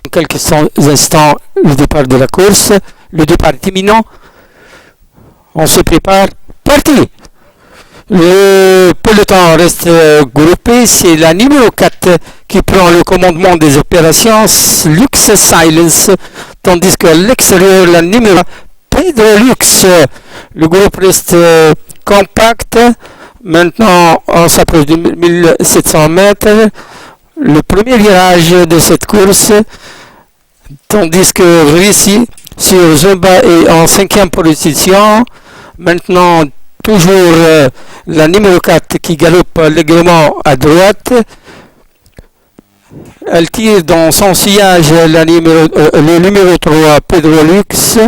quelques instants le départ de la course. Le départ est imminent. On se prépare. Parti! Le peloton reste groupé. C'est la numéro 4 qui prend le commandement des opérations, Lux Silence, tandis qu'à l'extérieur, la numéro Pedro Lux. Le groupe reste compact. Maintenant, on s'approche de 1700 mètres. Le premier virage de cette course, tandis que Rissi sur Zumba est en 5e position. Maintenant, toujours la numéro 4 qui galope allègrement à droite. Elle tire dans son sillage le numéro 3, Pedro Lux.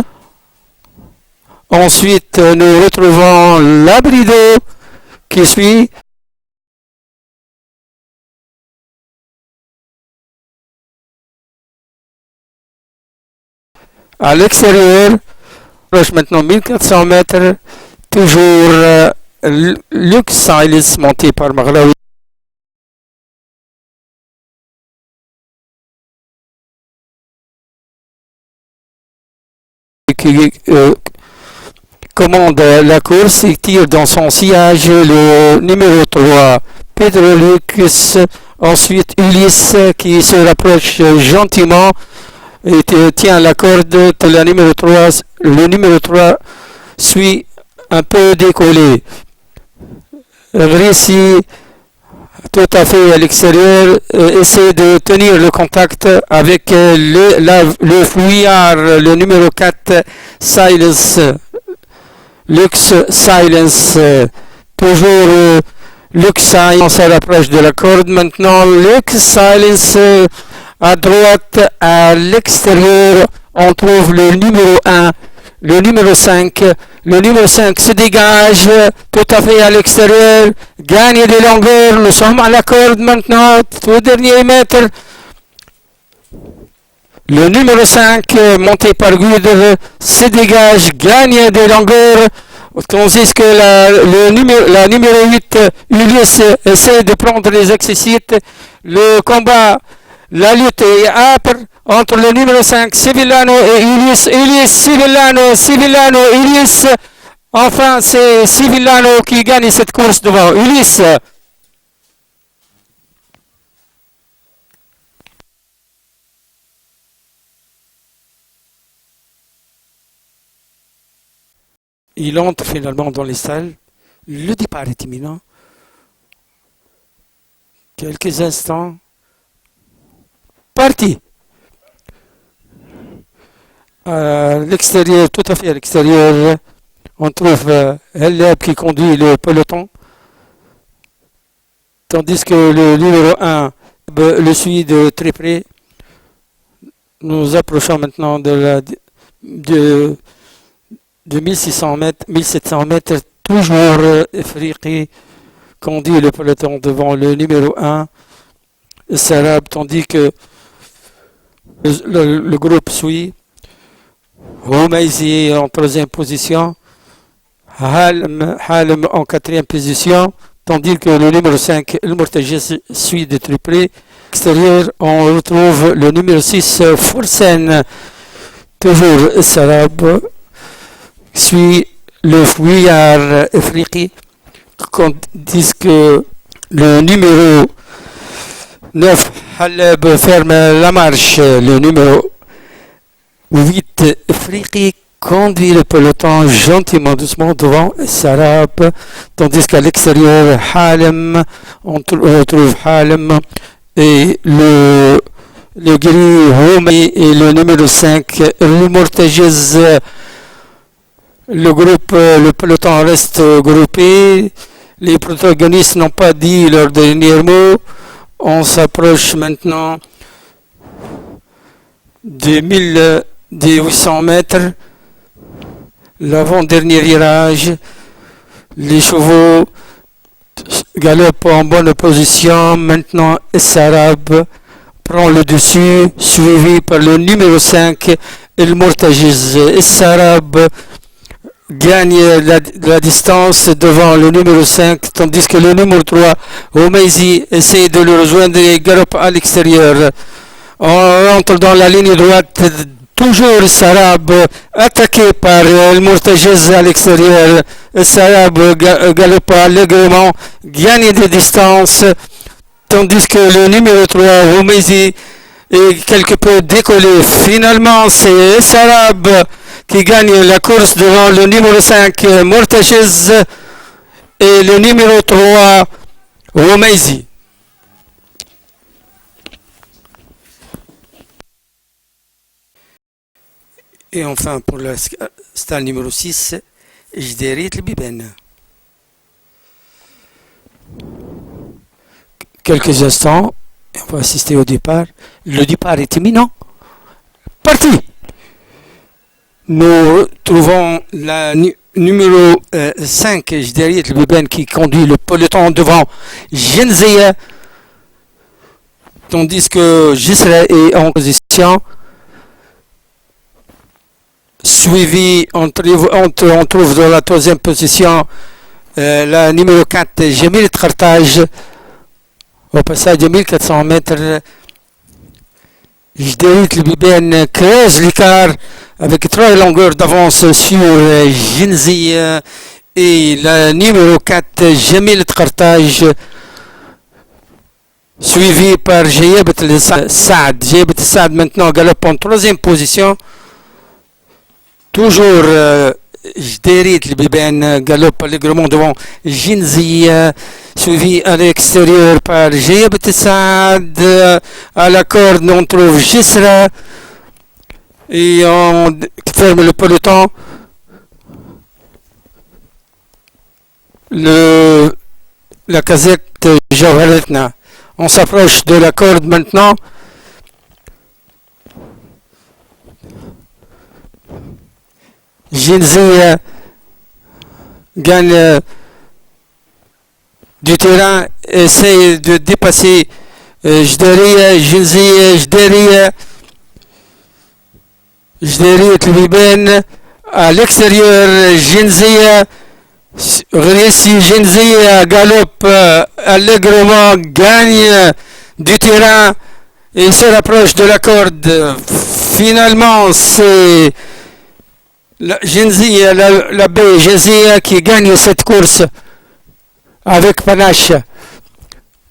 Ensuite, nous retrouvons Labrido qui suit. À l'extérieur, proche maintenant 1400 mètres, toujours Lux Silence monté par Maglaoui. Qui commande la course et tire dans son sillage le numéro 3, Pedro Lux. Ensuite, Ulysse qui se rapproche gentiment et tient la corde. Le numéro 3 suit un peu décollé. Rissi, tout à fait à l'extérieur, essaie de tenir le contact avec le fouillard, le numéro 4, Silence. Lux Silence, toujours Lux Silence se rapproche de la corde. Maintenant, Lux Silence à droite, à l'extérieur, on trouve le numéro 1, le numéro 5. Le numéro 5 se dégage tout à fait à l'extérieur, gagne des longueurs. Nous sommes à la corde maintenant, au dernier mètre. Le numéro 5, monté par Guder, se dégage, gagne des longueurs. Tandis que la numéro 8, Ulysse, essaie de prendre les accessites. Le combat, la lutte est âpre entre le numéro 5, Sevillano et Ulysse. Ulysse, Sevillano, Ulysse. Enfin, c'est Sevillano qui gagne cette course devant Ulysse. Il entre finalement dans les salles. Le départ est imminent. Quelques instants. Parti. À l'extérieur, tout à fait à l'extérieur, on trouve Helleb qui conduit le peloton. Tandis que le numéro 1 le suit de très près. Nous approchons maintenant de 1600 mètres, 1700 mètres, toujours Efriqi conduit le peloton devant le numéro 1, Sarab, tandis que le groupe suit. Roumaisi en 3e position, Halm en 4e position, tandis que le numéro 5, El Mortajiz, suit de très près. Extérieur, on retrouve le numéro 6, Forsen, toujours Sarab, suit le fouillard Efriqi, tandis que le numéro 9, Haleb, ferme la marche. Le numéro 8, Efriqi, conduit le peloton gentiment, doucement devant Sarab, tandis qu'à l'extérieur, Halem, on retrouve Halem et le gris Roumé et le numéro 5, El Mortajiz. Le peloton reste groupé. Les protagonistes n'ont pas dit leur dernier mot. On s'approche maintenant des 800 mètres. L'avant-dernier virage. Les chevaux galopent en bonne position. Maintenant, Sarab prend le dessus, suivi par le numéro 5, El Mortajiz. Sarab gagne la distance devant le numéro 5, tandis que le numéro 3, Roumaisi, essaie de le rejoindre et galope à l'extérieur. On rentre dans la ligne droite. Toujours Sarab attaqué par le Mourtajiz à l'extérieur. Sarab galope allègrement, gagne des distances. Tandis que le numéro 3, Roumizi, est quelque peu décollé. Finalement, c'est Sarab qui gagne la course devant le numéro 5, Mourtajiz, et le numéro 3, Roumizi. Et enfin, pour le stade numéro 6, Jderit Biben. Quelques instants, on va assister au départ. Le départ est imminent. Parti! Nous trouvons la numéro 5, Jderit Biben, qui conduit le peloton devant Genzia, tandis que Gisra est en position. Suivi, on trouve dans la troisième position la numéro 4, Jamil Khartaj, au passage de 1400 mètres. Jderit Biben creuse l'écart avec 3 longueurs d'avance sur Ginzi et la numéro 4, Jamil Khartaj, suivi par Jayebat Saad. Jayebat Saad maintenant galope en troisième position. Toujours Jderit Biben galope allègrement devant Ginzi, suivi à l'extérieur par Jayebat Saad. À la corde, on trouve Gisra et on ferme le peloton. La casette Jawharetna. On s'approche de la corde maintenant. Ginzi gagne du terrain, essaie de dépasser Jderit, Ginzi, Jderit Biben à l'extérieur. Ginzi réussit, Ginzi galope allègrement, gagne du terrain et se rapproche de la corde. Finalement, c'est Ginzi, la baie Ginzi qui gagne cette course avec panache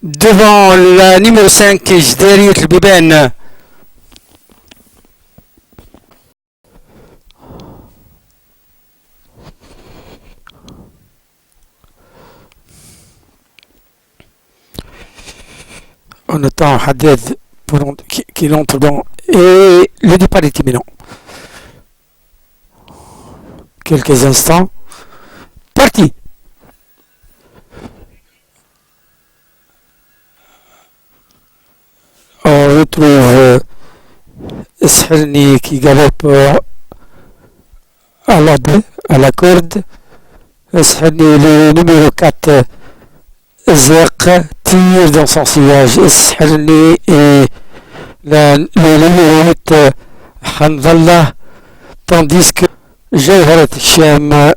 devant la numéro 5, Jderit Biben. On attend Haddad qu'il entre dans et le départ est imminent. Quelques instants. Parti! On retrouve Eshelni qui galope à la corde. Eshelni, le numéro 4, Zerq, tire dans son sillage. Eshelni et le numéro 8, Hamdallah, tandis que Jawharat Sham,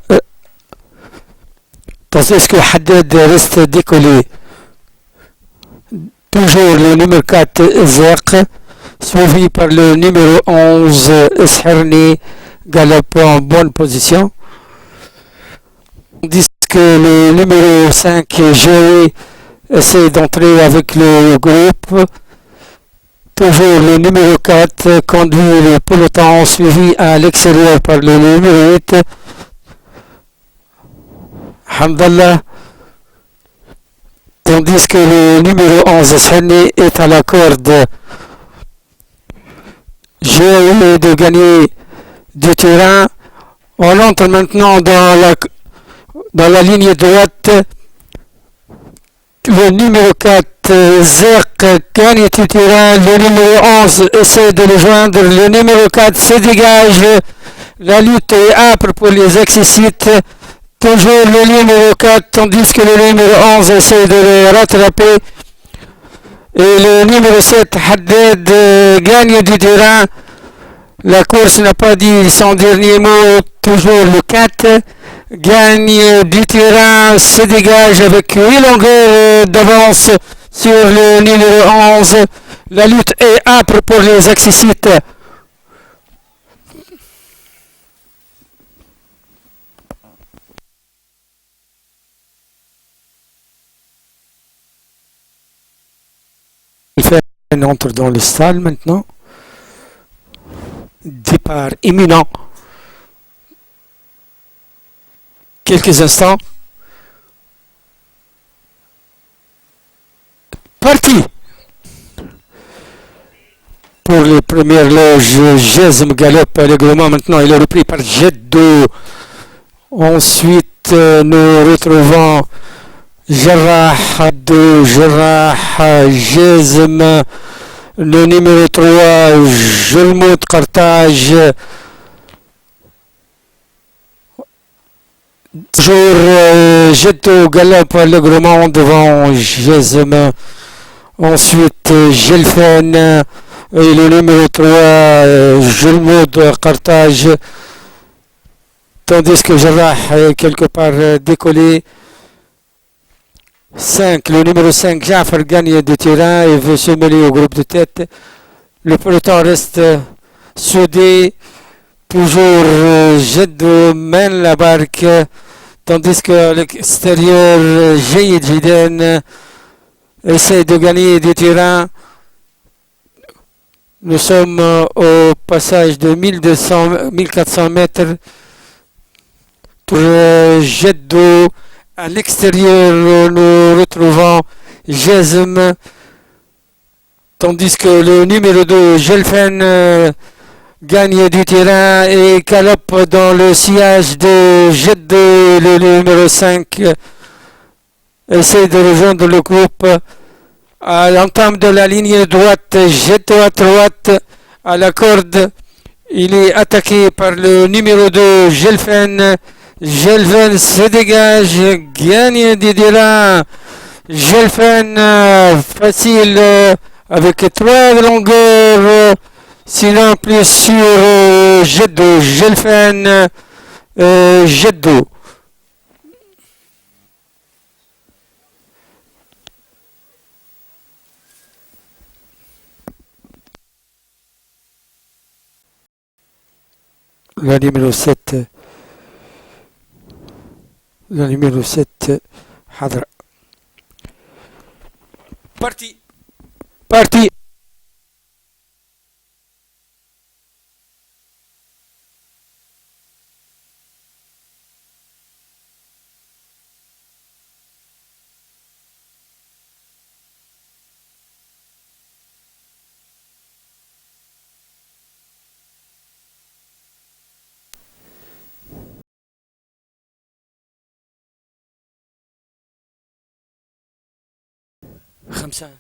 tandis que Haddad reste décollé. Toujours le numéro 4, Zerq, suivi par le numéro 11, Eshelni, galope en bonne position. Tandis que le numéro 5, Joey, essaie d'entrer avec le groupe. Toujours le numéro 4 conduit le peloton, suivi à l'extérieur par le numéro 8, Hamdallah, tandis que le numéro 11, Eshelni, est à la corde. J'ai de gagner du terrain. On entre maintenant dans la ligne droite. Le numéro 4, Zerq, gagne du terrain. Le numéro 11 essaie de le joindre. Le numéro 4 se dégage. La lutte est âpre pour les accessites. Toujours le numéro 4, tandis que le numéro 11 essaie de le rattraper. Et le numéro 7, Haddad, gagne du terrain. La course n'a pas dit son dernier mot. Toujours le 4 gagne du terrain, se dégage avec 8 longueurs d'avance sur le numéro 11. La lutte est âpre pour les accessites. On entre dans le salle maintenant. Départ imminent. Quelques instants. Parti. Pour les premières loges, Jesm galope allègrement. Maintenant, il est repris par Jeddo. Ensuite, nous retrouvons Jarrah de Jarrah, Jesm. Le numéro 3, Julmout Carthage. Toujours Jeddo galope allègrement devant Jesm. Ensuite, Gelfen et le numéro 3, Julmoud Carthage. Tandis que Jarrah est quelque part décollé. 5, le numéro 5, Jafar gagne du terrain et veut se mêler au groupe de tête. Le peloton reste soudé. Toujours Jeddo mène la barque. Tandis qu'à l'extérieur, Jayed Jiden essaie de gagner du terrain. Nous sommes au passage de 1400 mètres. Pour Jeddo, à l'extérieur, nous retrouvons Jesm, tandis que le numéro 2, Gelfen, gagne du terrain et galope dans le sillage de Jeddo. Le numéro 5 essaie de rejoindre le groupe. À l'entame de la ligne droite, Jeddo à droite, à la corde. Il est attaqué par le numéro 2, Gelfen. Gelfen se dégage, gagne du terrain. Gelfen facile avec 3 longueurs. Sinon plus sur Jeddo. Gelfen, Jeddo. La numéro 7. La numéro 7, Hadra. Parti. Parti. خمسة.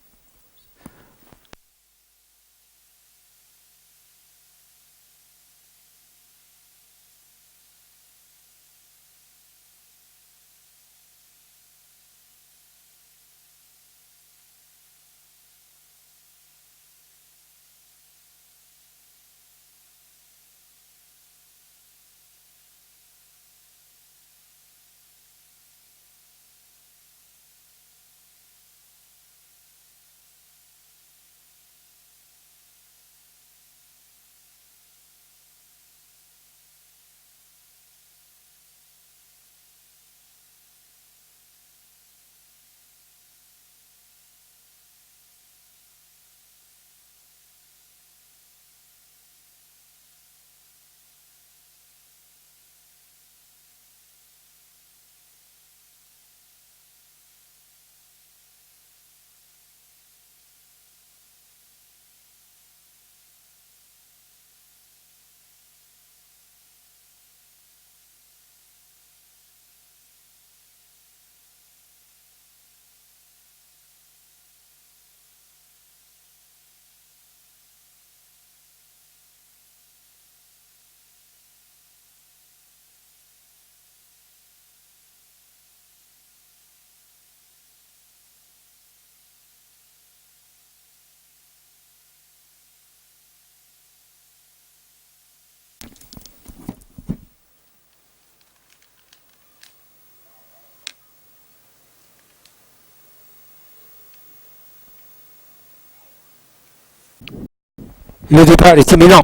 Le départ est imminent.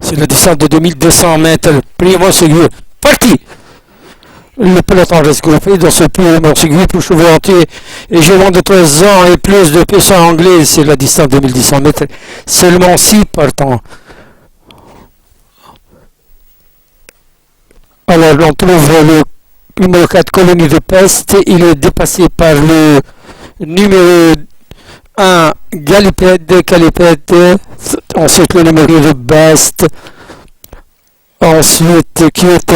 C'est la descente de 2200 mètres. Primo Ségur. Parti! Le peloton reste groupé dans ce primo Ségur pour chevaux entiers et géants de 13 ans et plus de puissants anglais. C'est la distance de 1200 mètres. Seulement 6 partants. Alors, on trouve le numéro 4, Colonie de Peste. Il est dépassé par le numéro 1, Galipède. Ensuite, le numéro de Best. Ensuite, Kyoto,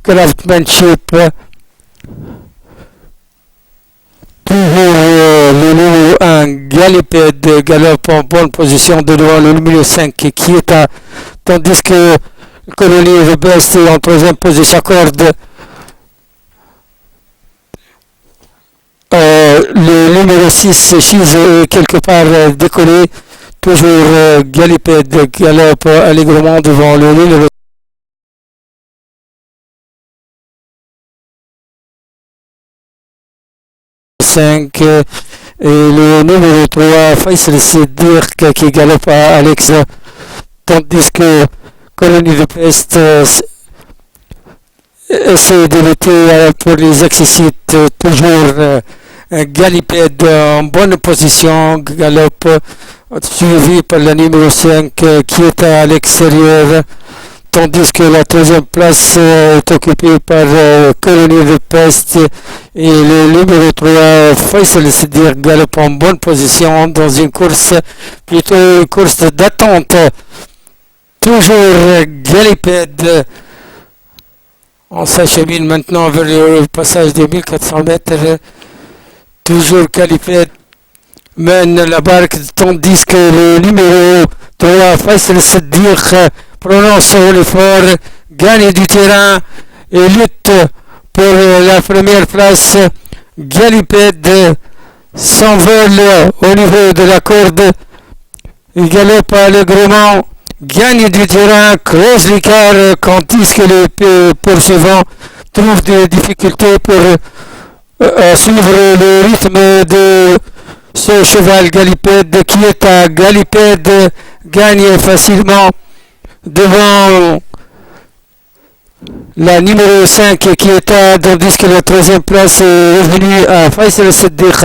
Craftsmanship. Toujours le numéro 1, Galipède, galope en bonne position de devant le numéro 5, Kyoto. Tandis que Colonie de Best est en troisième position, s'accorde le numéro 6, Chise, quelque part décollé. Toujours Galipède galope allègrement devant le numéro 5 et le numéro 3, Faisal Siddiq qui galope à Alex, tandis que Colonie de Peste essaie de lutter pour les accessites, toujours Galipède en bonne position, galope suivi par le numéro 5 qui est à l'extérieur, tandis que la troisième place est occupée par Colonie de Peste et le numéro 3, Faisal Siddiq, galope en bonne position dans une course, plutôt une course d'attente. Toujours Galipède. On s'achemine maintenant vers le passage des 1400 mètres. Toujours Galipède mène la barque, tandis que le numéro 3, Faisal Siddiq, prononce l'effort, gagne du terrain et lutte pour la première place. Galipède s'envole au niveau de la corde. Il galope allègrement, gagne du terrain, creuse l'écart, tandis que les poursuivants trouvent des difficultés pour suivre le rythme de ce cheval Galipède qui est à Galipède, gagne facilement devant la numéro 5 qui est à, tandis que la troisième place est revenue à Faisal Siddiq.